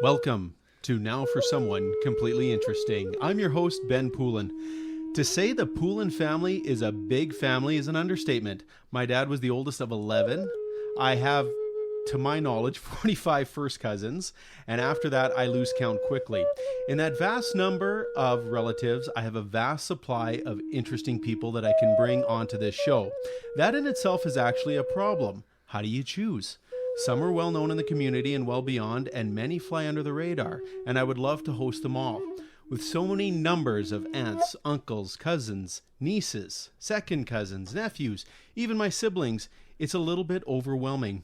Welcome to Now for Someone Completely Interesting. I'm your host, Ben Poulin. To say the Poulin family is a big family is an understatement. My dad was the oldest of 11. I have, to my knowledge, 45 first cousins, and after that, I lose count quickly. In that vast number of relatives, I have a vast supply of interesting people that I can bring onto this show. That in itself is actually a problem. How do you choose? Some are well known in the community and well beyond, and many fly under the radar, and I would love to host them all. With so many numbers of aunts, uncles, cousins, nieces, second cousins, nephews, even my siblings, it's a little bit overwhelming.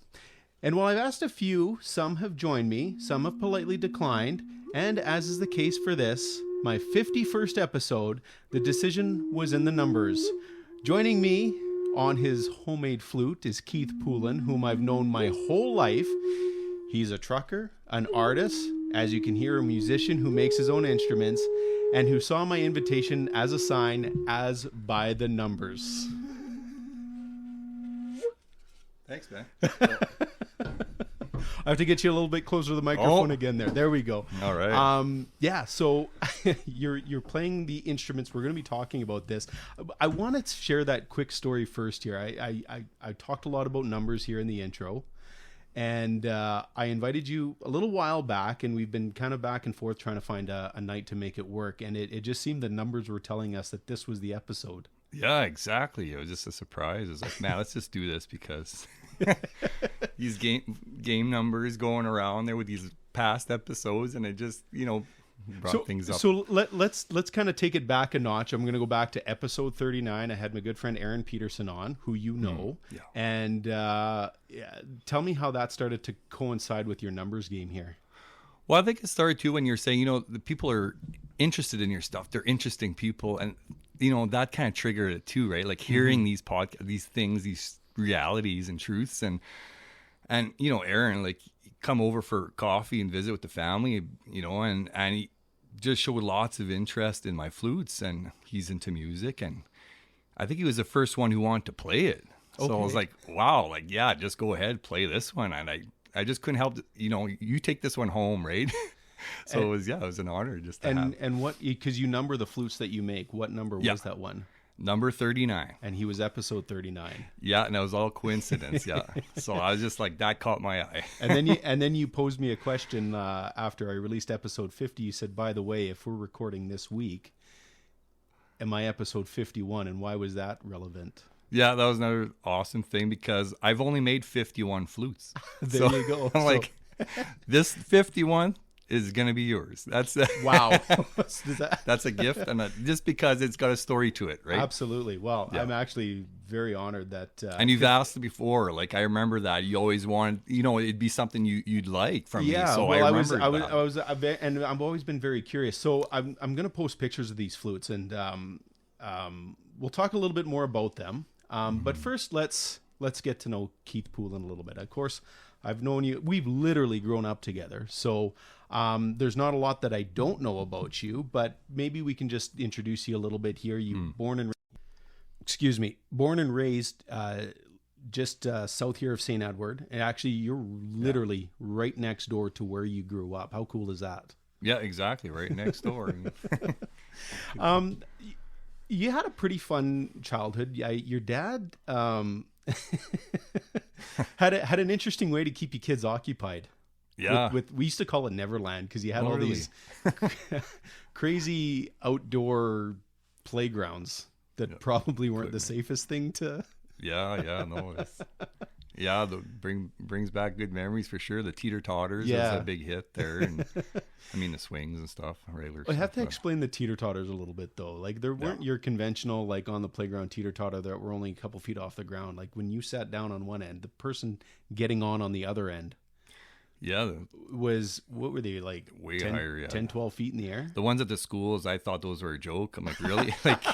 And while I've asked a few, some have joined me, some have politely declined, and as is the case for this, my 51st episode, the decision was in the numbers. Joining me on his homemade flute is Keith Poulin, whom I've known my whole life. He's a trucker, an artist, as you can hear, a musician who makes his own instruments, and who saw my invitation as a sign, as by the numbers. Thanks, man. I have to get you a little bit closer to the microphone again there. There we go. All right. Yeah, so you're playing the instruments. We're going to be talking about this. I want to share that quick story first here. I talked a lot about numbers here in the intro, and I invited you a little while back, and we've been kind of back and forth trying to find a night to make it work, and it just seemed the numbers were telling us that this was the episode. Yeah, exactly. It was just a surprise. It was like, man, let's just do this because these game numbers going around there with these past episodes, and it just, brought things up. So let's kind of take it back a notch. I'm going to go back to episode 39. I had my good friend Aaron Peterson on, who you know, and tell me how that started to coincide with your numbers game here. Well, I think it started too when you're saying, the people are interested in your stuff. They're interesting people, and that kind of triggered it too, right? Like hearing these these things, these realities and truths, and Aaron, like, come over for coffee and visit with the family, and he just showed lots of interest in my flutes, and he's into music, and I think he was the first one who wanted to play it. Okay. So I was like, wow, like, yeah, just go ahead, play this one. And I just couldn't help, you take this one home, right? So it was an honor just to have. And what, because you number the flutes that you make, what number was that one? Number 39. And he was episode 39. Yeah, and it was all coincidence, yeah. So I was just like, that caught my eye. and then you posed me a question after I released episode 50. You said, by the way, if we're recording this week, am I episode 51? And why was that relevant? Yeah, that was another awesome thing because I've only made 51 flutes. There you go. I'm like, this 51 is going to be yours. That's wow. That's a gift, and just because it's got a story to it, right? Absolutely. Well, yeah. I'm actually very honored that. And you've asked before, like, I remember that you always wanted, it'd be something you'd like from me. So well, I remember and I've always been very curious. So I'm going to post pictures of these flutes, and we'll talk a little bit more about them. But first, let's get to know Keith Poulin a little bit. Of course, I've known you. We've literally grown up together. So there's not a lot that I don't know about you, but maybe we can just introduce you a little bit here. You born and raised just south here of St. Edward. And actually, you're literally right next door to where you grew up. How cool is that? Yeah, exactly. Right next door. You had a pretty fun childhood. Your dad had an interesting way to keep you kids occupied. Yeah. We used to call it Neverland because you had all these crazy outdoor playgrounds that probably weren't the safest thing to. Brings back good memories for sure. The teeter-totters was a big hit there, and the swings and stuff. I have to explain the teeter-totters a little bit though. Like there weren't your conventional, like, on the playground teeter-totter that were only a couple feet off the ground. Like when you sat down on one end, the person getting on the other end was, what were they, like, way higher, 10, 12 feet in the air? The ones at the schools, I thought those were a joke. I'm like, really? Like,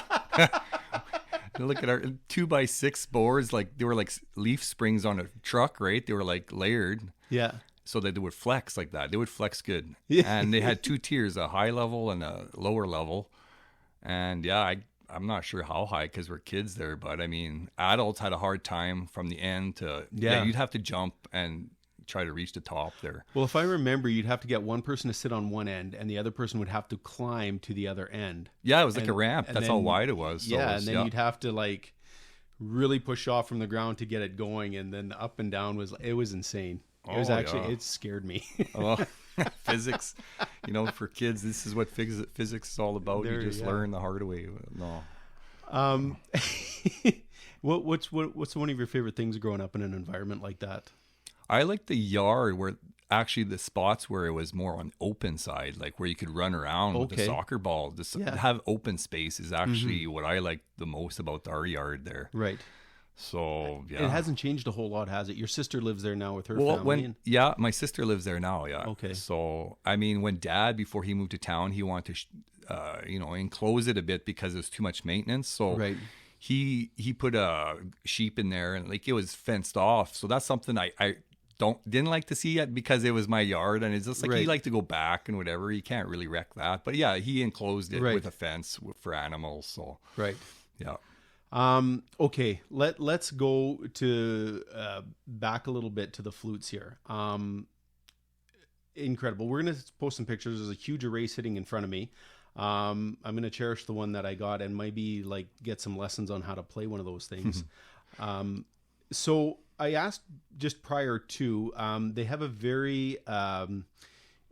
look at our 2x6 boards, like they were like leaf springs on a truck, right? They were like layered. Yeah. So that they would flex like that. They would flex good. Yeah. And they had two tiers, a high level and a lower level. And I'm not sure how high because we're kids there, but adults had a hard time from the end to, you'd have to jump and try to reach the top there. Well, if I remember, you'd have to get one person to sit on one end, and the other person would have to climb to the other end. Yeah, it was like a ramp. That's how then, wide it was. So yeah, it was, and then you'd have to like really push off from the ground to get it going, and then the up and down was insane. It was actually it scared me. Oh, physics, for kids, this is what physics is all about. You just learn the hard way. No. What's one of your favorite things growing up in an environment like that? I like the yard where actually the spots where it was more on open side, like where you could run around with the soccer ball. Have open space is actually what I like the most about our yard there. Right. So yeah, it hasn't changed a whole lot, has it? Your sister lives there now with her family. My sister lives there now. Yeah. Okay. So I mean, when Dad, before he moved to town, he wanted to, enclose it a bit because it was too much maintenance. So right. He put a sheep in there and like it was fenced off. So that's something I didn't like to see it because it was my yard, and it's just like he liked to go back and whatever. You can't really wreck that. But yeah, he enclosed it with a fence for animals. So right. Yeah. Okay, let's go to back a little bit to the flutes here. Incredible. We're gonna post some pictures. There's a huge array sitting in front of me. I'm gonna cherish the one that I got and maybe like get some lessons on how to play one of those things. So I asked just prior to, they have a very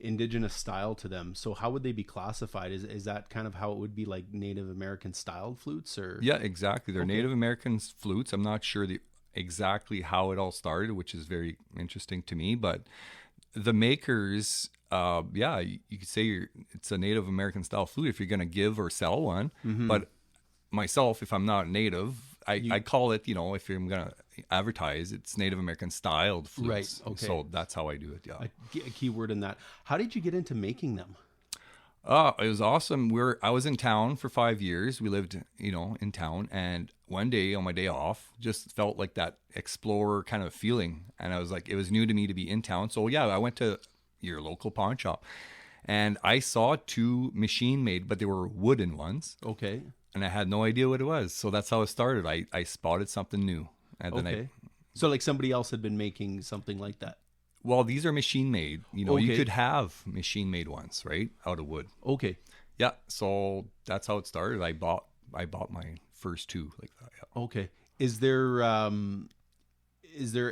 indigenous style to them. So how would they be classified? Is that kind of how it would be, like Native American styled flutes? Or yeah, exactly. They're Native American flutes. I'm not sure exactly how it all started, which is very interesting to me. But the makers, you could say it's a Native American style flute if you're going to give or sell one. But myself, if I'm not Native, I call it, if I'm going to advertise, it's Native American styled flutes. Right. Okay. So that's how I do it. Yeah. A key word in that. How did you get into making them? It was awesome. I was in town for 5 years. We lived, in town, and one day on my day off, just felt like that explorer kind of feeling. And I was like, it was new to me to be in town. So yeah, I went to your local pawn shop, and I saw 2 machine made, but they were wooden ones. Okay. And I had no idea what it was. So that's how it started. I spotted something new. And then so like somebody else had been making something like that. Well, these are machine made. You could have machine made ones, right? Out of wood. Okay. Yeah. So that's how it started. I bought my first 2 like that. Yeah. Okay. Is there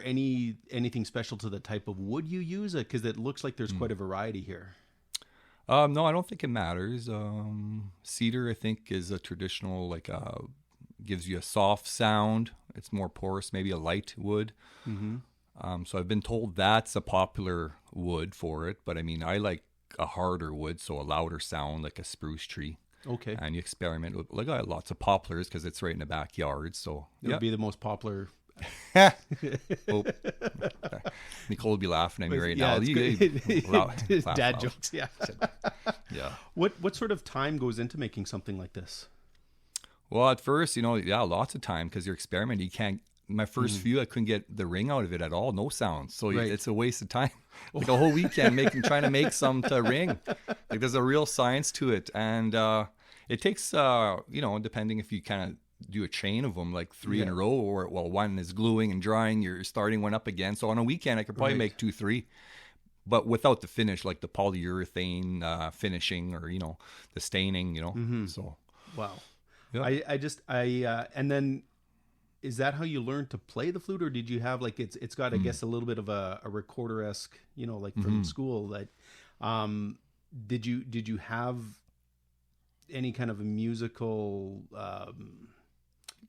anything special to the type of wood you use? Because it looks like there's quite a variety here. No, I don't think it matters. Cedar, I think, is a traditional, gives you a soft sound. It's more porous, maybe a light wood. So I've been told that's a popular wood for it. But I mean, I like a harder wood, so a louder sound, like a spruce tree. Okay. And you experiment with, I got lots of poplars because it's right in the backyard. So it would be the most popular. Nicole would be laughing at me right now. Dad jokes, yeah. Yeah. What sort of time goes into making something like this? Well, at first, lots of time because you're experimenting. You can't. My first few, I couldn't get the ring out of it at all. No sound. So it's a waste of time. Like a whole weekend trying to make some to ring. Like there's a real science to it, and it takes depending if you kind of do a chain of them, like 3 in a row, or one is gluing and drying, you're starting one up again. So on a weekend, I could probably make 2, 3, but without the finish, like the polyurethane finishing or the staining. So wow. Yeah. And then is that how you learned to play the flute, or did you have it's got I guess a little bit of a recorder-esque, from school that did you have any kind of a musical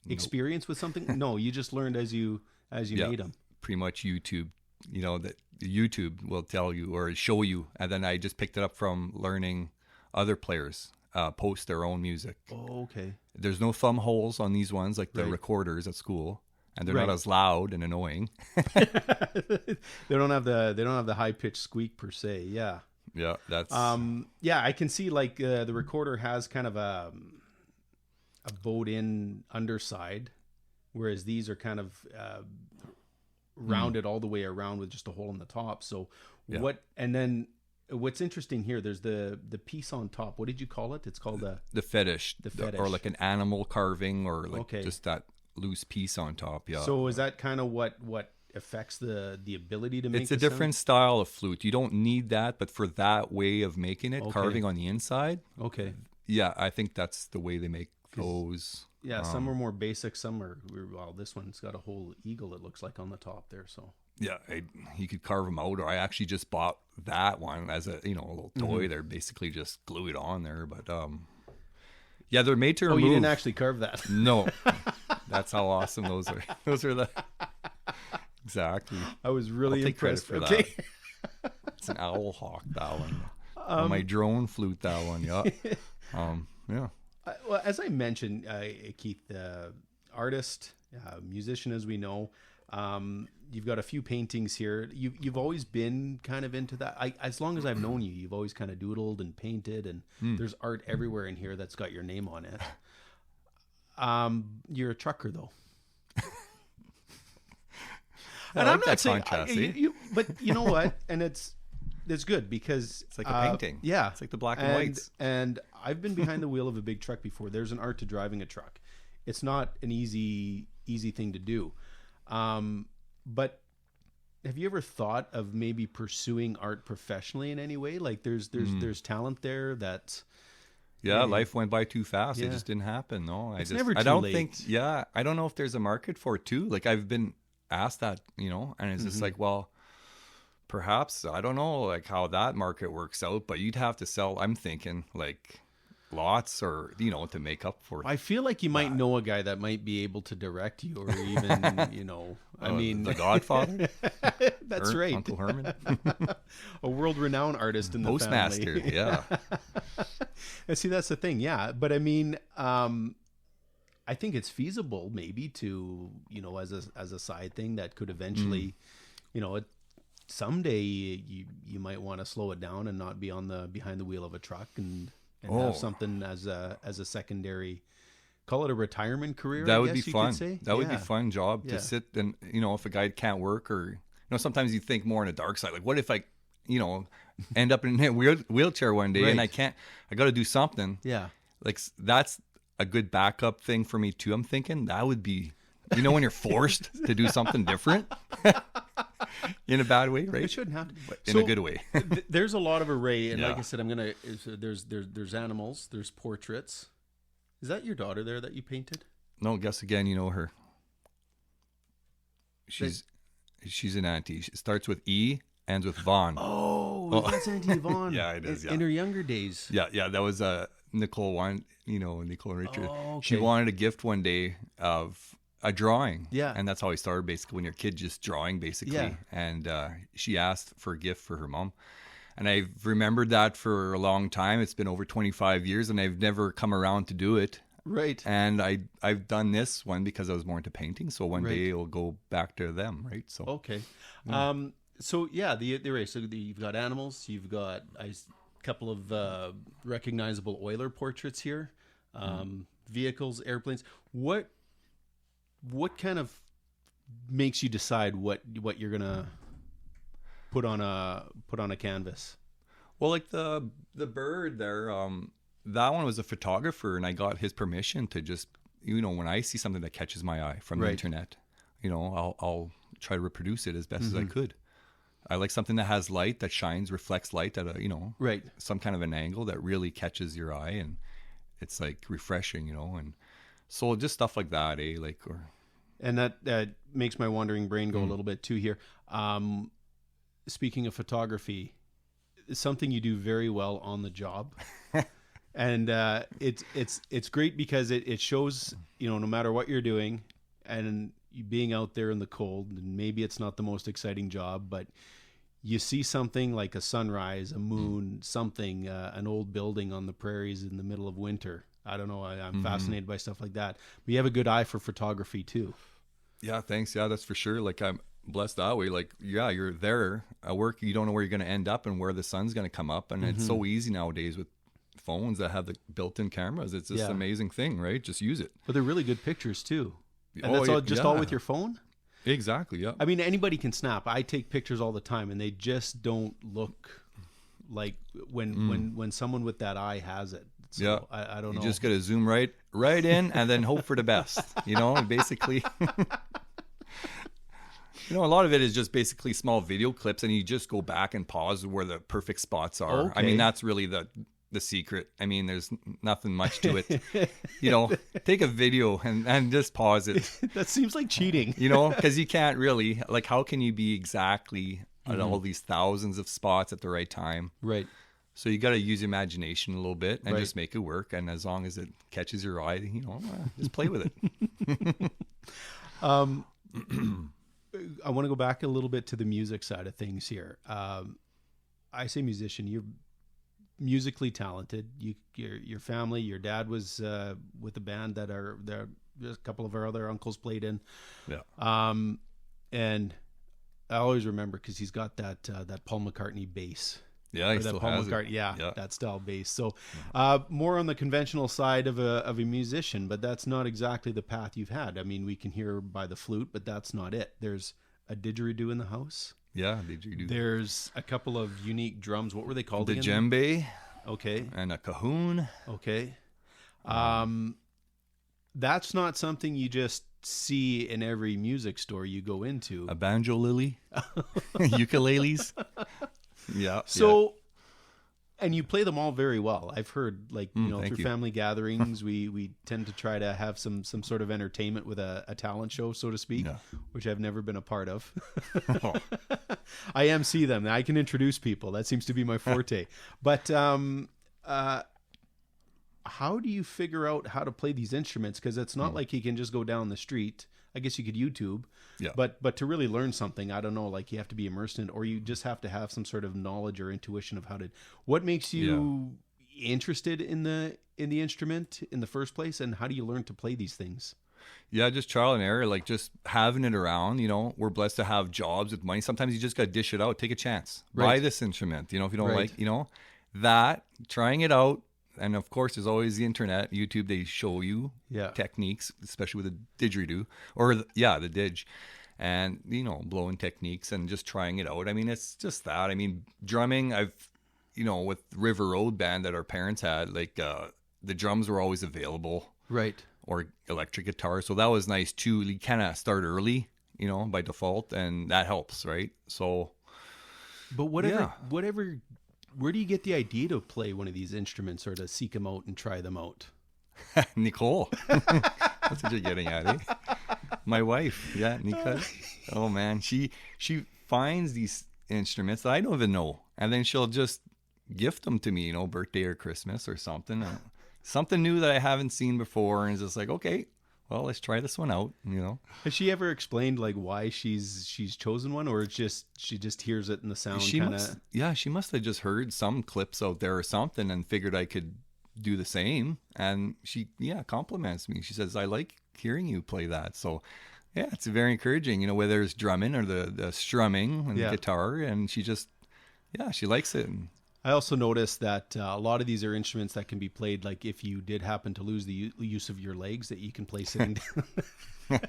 experience with something? No, you just learned as you made them. Pretty much YouTube, that YouTube will tell you or show you, and then I just picked it up from learning other players post their own music. Oh, okay. There's no thumb holes on these ones like the recorders at school, and they're not as loud and annoying. They don't have the high pitched squeak per se. Yeah. Yeah, that's I can see the recorder has kind of a bowed in underside, whereas these are kind of rounded all the way around with just a hole in the top. So what's interesting here, there's the piece on top. What did you call it? It's called the fetish. The fetish, or like an animal carving, or just that loose piece on top. Yeah. So is that kind of what affects the ability to make It's a the sound? different style of flute. You don't need that, but for that way of making it, Okay. carving on the inside, Okay. yeah, I think that's the way they make those. Yeah, some are more basic, some are, well, this one's got a whole eagle, it looks like, on the top there, so. Yeah, you could carve them out, or I actually just bought that one as a, a little toy. They're basically just glue it on there, but yeah, they're made to remove. Oh, you didn't actually carve that? No, that's how awesome those are. Those are the exactly. I was really I'll take credit impressed. for Okay. that. It's an owl hawk, that one. On my drone flute, that one. Yeah, yeah. Well, as I mentioned, Keith, artist, musician, as we know, you've got a few paintings here. You've always been kind of into that. As long as I've known you, you've always kind of doodled and painted, and there's art everywhere in here that's got your name on it. You're a trucker, though. And I'm not saying, but you know what? And it's good because it's like a painting. Yeah, it's like the black and whites. And I've been behind the wheel of a big truck before. There's an art to driving a truck. It's not an easy thing to do. But have you ever thought of maybe pursuing art professionally in any way? Like there's talent there that. Yeah, life went by too fast. Yeah. It just didn't happen. No, It's never too I don't late. think. Yeah, I don't know if there's a market for it too. Like I've been asked that, and it's just like, well, perhaps I don't know, like how that market works out. But you'd have to sell. I'm thinking like lots, or to make up for. I feel like you might know a guy that might be able to direct you, or even I mean, The Godfather. That's right, Uncle Herman, a world-renowned artist in the Postmaster. family. Yeah. And see, that's the thing. Yeah, but I mean, I think it's feasible maybe to as a side thing that could eventually, someday you might want to slow it down and not be behind the wheel of a truck and have something as a secondary. Call it a retirement career. That I would guess be you fun. could say. That would be a fun job Yeah. to sit and if a guy can't work, or sometimes you think more on a dark side. Like, what if I end up in a wheelchair one day and I got to do something. Yeah. Like that's a good backup thing for me too. I'm thinking that would be, when you're forced to do something different in a bad way, right? It shouldn't have to. But in a good way. There's a lot of array, and Yeah. like I said, there's animals, there's portraits. Is that your daughter there that you painted? No, guess again, her. She's an auntie. It starts with E, ends with Vaughn. Oh, that's Auntie Yvonne. Yeah, it is, In her younger days. Yeah, that was Nicole one, Nicole and Richard. Oh, okay. She wanted a gift one day of a drawing. Yeah. And that's how I started, basically, when your kid just drawing, basically. Yeah. And she asked for a gift for her mom. And I've remembered that for a long time. It's been over 25 years, and I've never come around to do it. Right. And I've done this one because I was more into painting. So one day it'll go back to them, right? So Okay. So yeah, the array. So you've got animals. You've got a couple of recognizable oiler portraits here. Vehicles, airplanes. What kind of makes you decide what you're gonna put on a canvas? Well, like the bird there, that one was a photographer, and I got his permission to just, when I see something that catches my eye from the internet, I'll try to reproduce it as best as I could. I like something that has light, that shines, reflects light at a, some kind of an angle that really catches your eye, and it's like refreshing, and so just stuff like that, And that makes my wandering brain go a little bit too here. Speaking of photography, something you do very well on the job. And it's great because it shows, no matter what you're doing, and you being out there in the cold, and maybe it's not the most exciting job, but you see something like a sunrise, a moon, something, an old building on the prairies in the middle of winter. I don't know. I'm fascinated by stuff like that. But you have a good eye for photography too. Yeah, thanks. Yeah, that's for sure. Like, I'm blessed that way. Like, yeah, you're there at work. You don't know where you're going to end up and where the sun's going to come up. And it's so easy nowadays with phones that have the built-in cameras. It's just an amazing thing, right? Just use it. But they're really good pictures too. And that's all with your phone? Exactly, yeah. I mean, anybody can snap. I take pictures all the time, and they just don't look like when someone with that eye has it. So yeah, I don't know. You just got to zoom right in and then hope for the best, basically. You know, a lot of it is just basically small video clips, and you just go back and pause where the perfect spots are. Okay. I mean, that's really the secret. I mean, there's nothing much to it. You know, take a video and just pause it. That seems like cheating. You know, because you can't really, like, how can you be exactly at all these thousands of spots at the right time? Right. So you got to use your imagination a little bit and Right. just make it work. And as long as it catches your eye, you know, just play with it. I want to go back a little bit to the music side of things here. I say musician, you're musically talented. Your family, your dad was with a band that there's a couple of our other uncles played in. Yeah. And I always remember because he's got that Paul McCartney bass. Yeah, he Or that still Paul has McCartney, it. yeah, that style bass. So more on the conventional side of a musician, but that's not exactly the path you've had. I mean, we can hear by the flute, but that's not it. There's a didgeridoo in the house. Yeah, didgeridoo. There's a couple of unique drums. What were they called The again? djembe Okay. and a cajon. Okay. That's not something you just see in every music store you go into. A banjo lily. Ukuleles. Yeah. So, and you play them all very well. I've heard, like, you know, thank through you. family gatherings, we tend to try to have some sort of entertainment with a talent show, so to speak, Yeah. which I've never been a part of. Oh. I MC them. I can introduce people. That seems to be my forte. But how do you figure out how to play these instruments? Because it's not like you can just go down the street. I guess you could YouTube. Yeah. But to really learn something, I don't know, like you have to be immersed in it, or you just have to have some sort of knowledge or intuition of how to. What makes you interested in the instrument in the first place, and how do you learn to play these things? Yeah, just trial and error, like just having it around. You know, we're blessed to have jobs with money. Sometimes you just got to dish it out. Take a chance. Buy Right. this instrument. You know, if you don't Right. like, you know, that, trying it out. And of course, there's always the internet, YouTube. They show you Yeah. techniques, especially with the didgeridoo or the didge, and you know, blowing techniques and just trying it out. I mean, it's just that. I mean, drumming. You know, with River Road band that our parents had, like the drums were always available, Right. or electric guitar, so that was nice too. You kind of start early, you know, by default, and that helps, right? So, But whatever, Yeah. whatever. Where do you get the idea to play one of these instruments or to seek them out and try them out? Nicole, that's what you're getting at, eh? My wife, yeah, Nicole. Oh man, she finds these instruments that I don't even know, and then she'll just gift them to me, you know, birthday or Christmas or something, something new that I haven't seen before, and it's just like, okay, well, let's try this one out, you know. Has she ever explained like why she's chosen one, or it's just she just hears it in the sound She kind must, of? yeah, she must have just heard some clips out there or something and figured I could do the same. And she, compliments me. She says, I like hearing you play that. So, yeah, it's very encouraging, you know, whether it's drumming or the strumming and the guitar. And she just, she likes it. I also noticed that a lot of these are instruments that can be played, like if you did happen to lose the use of your legs, that you can play sitting down.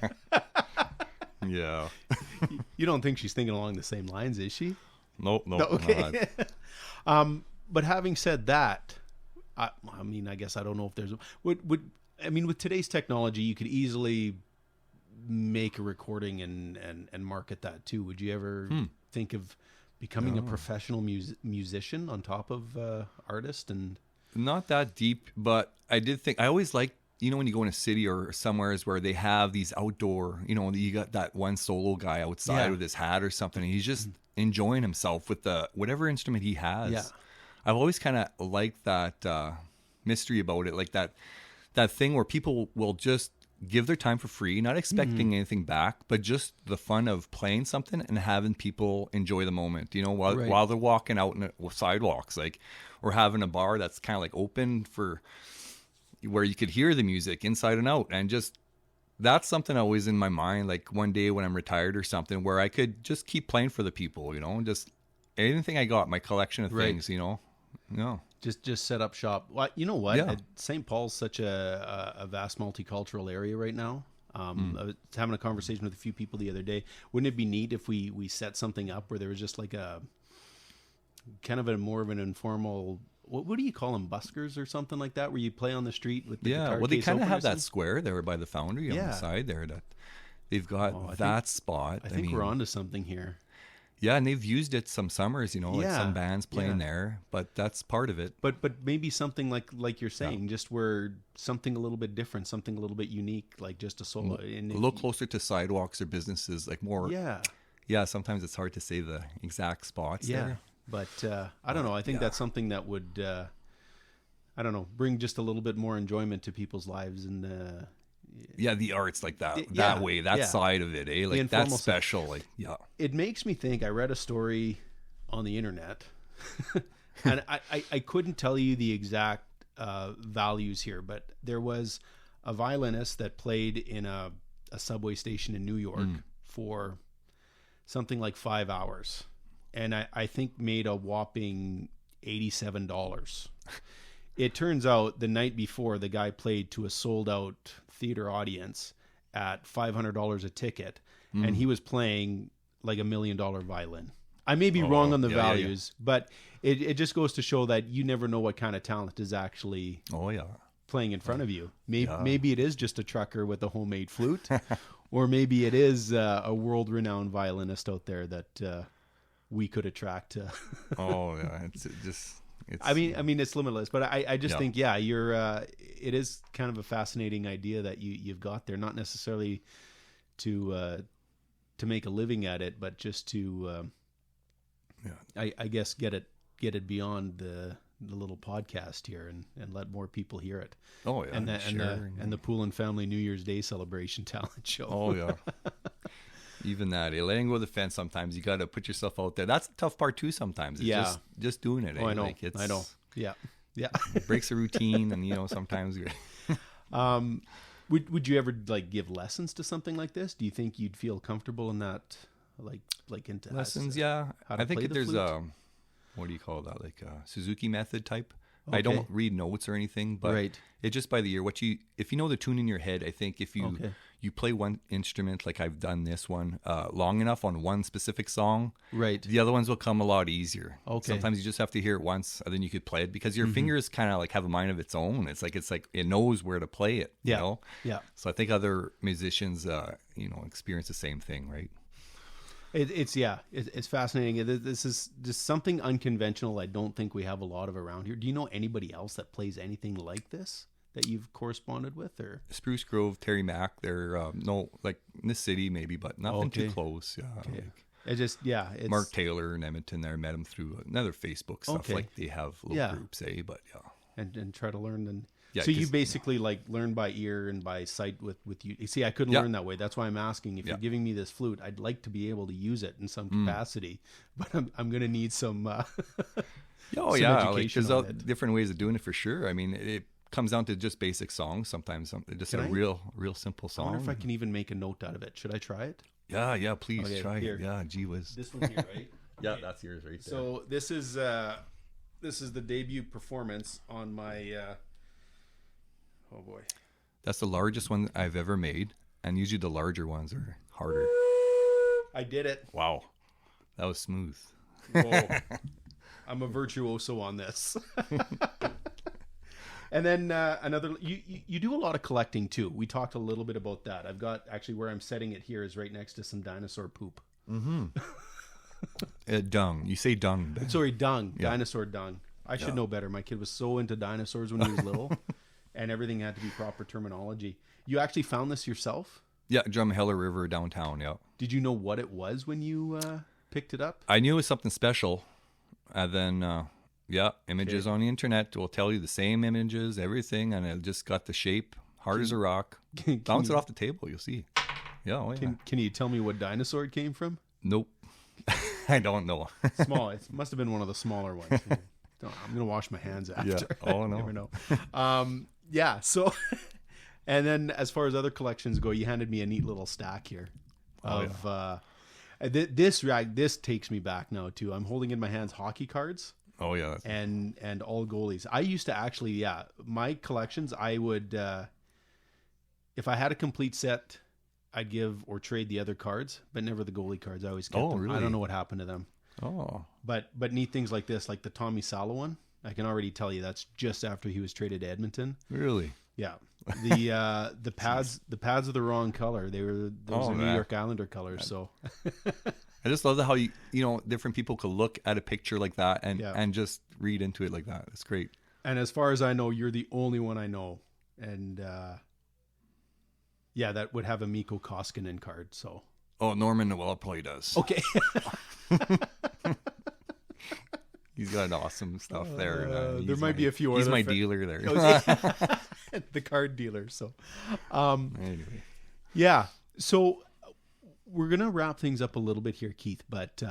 Yeah. You don't think she's thinking along the same lines, is she? Nope. No, okay. But having said that, I mean, I guess I don't know if there's with today's technology, you could easily make a recording and market that too. Would you ever think of becoming a professional musician on top of artist? And Not that deep, but I did think, I always like, you know, when you go in a city or somewheres where they have these outdoor, you know, you got that one solo guy outside with his hat or something, and he's just enjoying himself with the whatever instrument he has. Yeah. I've always kind of liked that mystery about it, like that thing where people will just give their time for free, not expecting anything back, but just the fun of playing something and having people enjoy the moment, you know, while they're walking out in the sidewalks, like, or having a bar that's kind of like open for where you could hear the music inside and out. And just, that's something always in my mind, like one day when I'm retired or something, where I could just keep playing for the people, you know, just anything I got, my collection of things, you know. No. just set up shop. Well, you know what? Yeah. St. Paul's such a vast multicultural area right now. I was having a conversation with a few people the other day. Wouldn't it be neat if we set something up where there was just like a kind of more of an informal, what do you call them, buskers or something like that, where you play on the street with the guitar Well, they case kind of open or have that something? square there by the Foundry on the side there. That They've got that spot. I think we're onto something here. Yeah, and they've used it some summers, like Yeah, some bands playing yeah. there, but that's part of it. But maybe something like you're saying, just where something a little bit different, something a little bit unique, like just a solo. And A little closer to sidewalks or businesses, like more. Yeah. Yeah, sometimes it's hard to say the exact spots Yeah. there. But I don't know. I think that's something that would, I don't know, bring just a little bit more enjoyment to people's lives. And Yeah, the arts like that Yeah, way, that yeah. side of it, eh? Like informal that's side. special. Like, yeah. It makes me think. I read a story on the internet, and I couldn't tell you the exact values here, but there was a violinist that played in a subway station in New York for something like 5 hours, and I think made a whopping $87. It turns out the night before, the guy played to a sold out theater audience at $500 a ticket, and he was playing like $1 million violin. I may be wrong on the values, but it just goes to show that you never know what kind of talent is actually playing in front of you. Maybe it is just a trucker with a homemade flute, or maybe it is a world-renowned violinist out there that we could attract. I mean, it's limitless, but I just think, you're. It is kind of a fascinating idea that you've got there, not necessarily to make a living at it, but just to, I guess get it beyond the little podcast here and let more people hear it. Oh yeah, and the Poulin family New Year's Day celebration talent show. Oh yeah. Even that, letting go of the fence. Sometimes you got to put yourself out there. That's the tough part too. Sometimes it's just doing it. I know. Like I know. Yeah. It breaks the routine, and sometimes. Would you ever like give lessons to something like this? Do you think you'd feel comfortable in that, like into lessons? I think there's what do you call that? Like a Suzuki method type. Okay. I don't read notes or anything, but it's just by the ear. If you know the tune in your head, I think if you you play one instrument, like I've done this one, long enough on one specific song, the other ones will come a lot easier. Sometimes you just have to hear it once, and then you could play it because your fingers kind of like have a mind of its own. It's like it knows where to play it. You know? Yeah. So I think other musicians, experience the same thing, right? It's fascinating. This is just something unconventional. I don't think we have a lot of around here. Do you know anybody else that plays anything like this that you've corresponded with? Or Spruce Grove, Terry Mack, they're like in the city maybe, but nothing too close. It's Mark Taylor in Edmonton there. Met him through another Facebook stuff. Like they have little groups, but and try to learn then. Yeah, so you basically like learn by ear and by sight with you. You see, I couldn't learn that way. That's why I'm asking. If you're giving me this flute, I'd like to be able to use it in some capacity, but I'm going to need some. There's different ways of doing it for sure. I mean, it comes down to just basic songs. Sometimes just real simple song. I wonder if I can even make a note out of it. Should I try it? Yeah, please try it. Yeah, gee whiz. This one here, right? Yeah, that's yours right there. So this is the debut performance on my. Oh boy. That's the largest one I've ever made, and usually the larger ones are harder. I did it. Wow. That was smooth. Whoa. I'm a virtuoso on this. And then another, you do a lot of collecting too. We talked a little bit about that. I've got, actually where I'm setting it here is right next to some dinosaur poop. Dung. You say dung. Sorry, dung. Yeah. Dinosaur dung. I should know better. My kid was so into dinosaurs when he was little. And everything had to be proper terminology. You actually found this yourself? Yeah, Drumheller River downtown, Did you know what it was when you picked it up? I knew it was something special. And then, images on the internet will tell you the same images, everything, and it just got the shape, hard as a rock. Bounce it off the table, you'll see. Yeah, Can you tell me what dinosaur it came from? Nope. I don't know. Small. It must have been one of the smaller ones. I'm going to wash my hands after. Yeah. Oh, no. Never know. So, and then as far as other collections go, you handed me a neat little stack here of this takes me back now too. I'm holding in my hands hockey cards. Oh yeah. And all goalies. I used to actually, my collections, I would, if I had a complete set, I'd give or trade the other cards, but never the goalie cards. I always kept them. Really? I don't know what happened to them. Oh. But neat things like this, like the Tommy Salo one, I can already tell you that's just after he was traded to Edmonton. Really? Yeah. The pads are the wrong color. Those are New man. York Islander colors. So I just love how different people could look at a picture like that Yeah. and just read into it like that. It's great. and as far as I know, you're the only one I know, and that would have a Mikko Koskinen card. So Oh, Norman Noel probably does. okay. He's got awesome stuff there. There might be a few He's other my dealer there. the card dealer. So Anyway. yeah. So we're gonna wrap things up a little bit here, Keith. But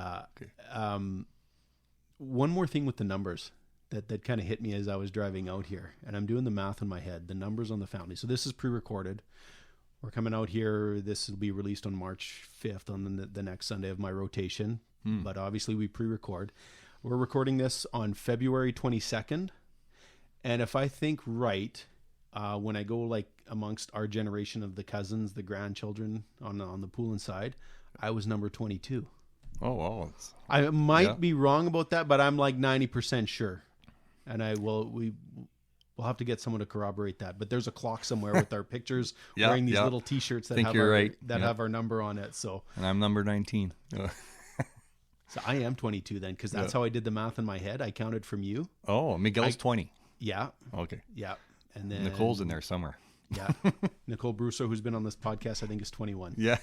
one more thing with the numbers that kind of hit me as I was driving out here, and I'm doing the math in my head. The numbers on the family. So this is pre-recorded. We're coming out here. This will be released on March 5th on the next Sunday of my rotation. But obviously we pre-record. We're recording this on February 22nd. And if I think right, when I go like amongst our generation of the cousins, the grandchildren on the Poulin side, I was number 22. Oh, wow. I might be wrong about that, but I'm like 90% sure. And we'll have to get someone to corroborate that. But there's a clock somewhere with our pictures wearing these little T-shirts that have our number on it. So, and I'm number 19. So I am 22 then, because that's how I did the math in my head. I counted from you. Oh, Miguel's 20. Yeah. Okay. Yeah. And then Nicole's in there somewhere. Yeah. Nicole Brusso, who's been on this podcast, I think is 21. Yeah.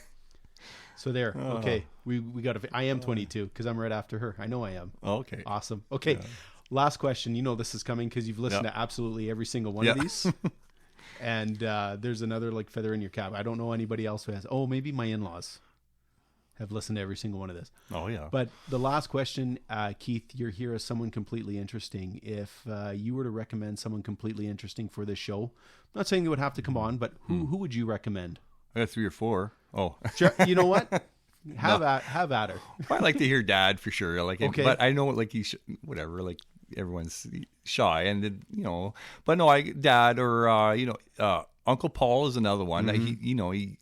So there. Okay. We got I am 22 because I'm right after her. I know I am. Okay. Awesome. Okay. Yeah. Last question. You know this is coming because you've listened to absolutely every single one of these. And there's another like feather in your cap. I don't know anybody else who has. Oh, maybe my in-laws have listened to every single one of this. Oh, yeah. But the last question, Keith, you're here as someone completely interesting. If you were to recommend someone completely interesting for this show, I'm not saying they would have to come on, but who would you recommend? I got 3 or 4. Oh. Sure. You know what? Have at her. I like to hear Dad for sure. Like, okay. But I know like whatever, like everyone's shy and but no, Dad or Uncle Paul is another one. Mm-hmm. He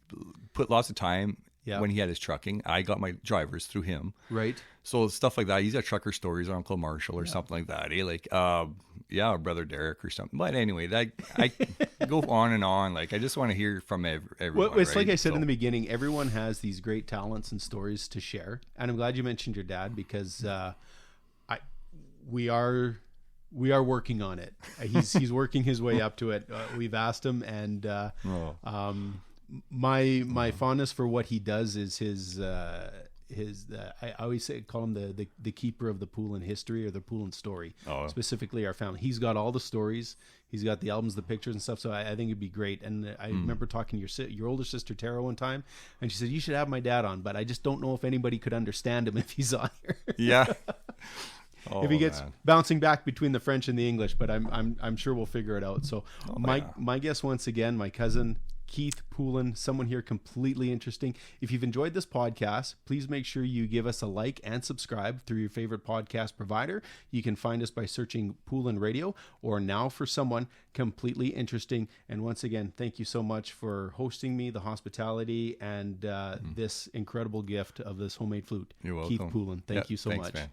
put lots of time when he had his trucking. I got my drivers through him. Right. So stuff like that. He's got trucker stories or Uncle Marshall or something like that. Like, or Brother Derek or something. But anyway, I go on and on. Like, I just want to hear from everyone. Well, it's like I said in the beginning, everyone has these great talents and stories to share. And I'm glad you mentioned your dad because we are working on it. He's working his way up to it. We've asked him, and my fondness for what he does is his I always call him the keeper of the Poulin history or the Poulin story, specifically our family. He's got all the stories. He's got the albums, the pictures and stuff. So I think it'd be great. And I remember talking to your older sister Tara one time, and she said you should have my dad on, but I just don't know if anybody could understand him if he's on here. Yeah. If he gets bouncing back between the French and the English, but I'm sure we'll figure it out. So my guess once again, my cousin Keith Poulin, someone here completely interesting. If you've enjoyed this podcast, please make sure you give us a like and subscribe through your favorite podcast provider. You can find us by searching Poulin Radio or Now for Someone Completely Interesting. And once again, thank you so much for hosting me, the hospitality, and this incredible gift of this homemade flute. You're welcome. Keith Poulin, thank you so much. Man.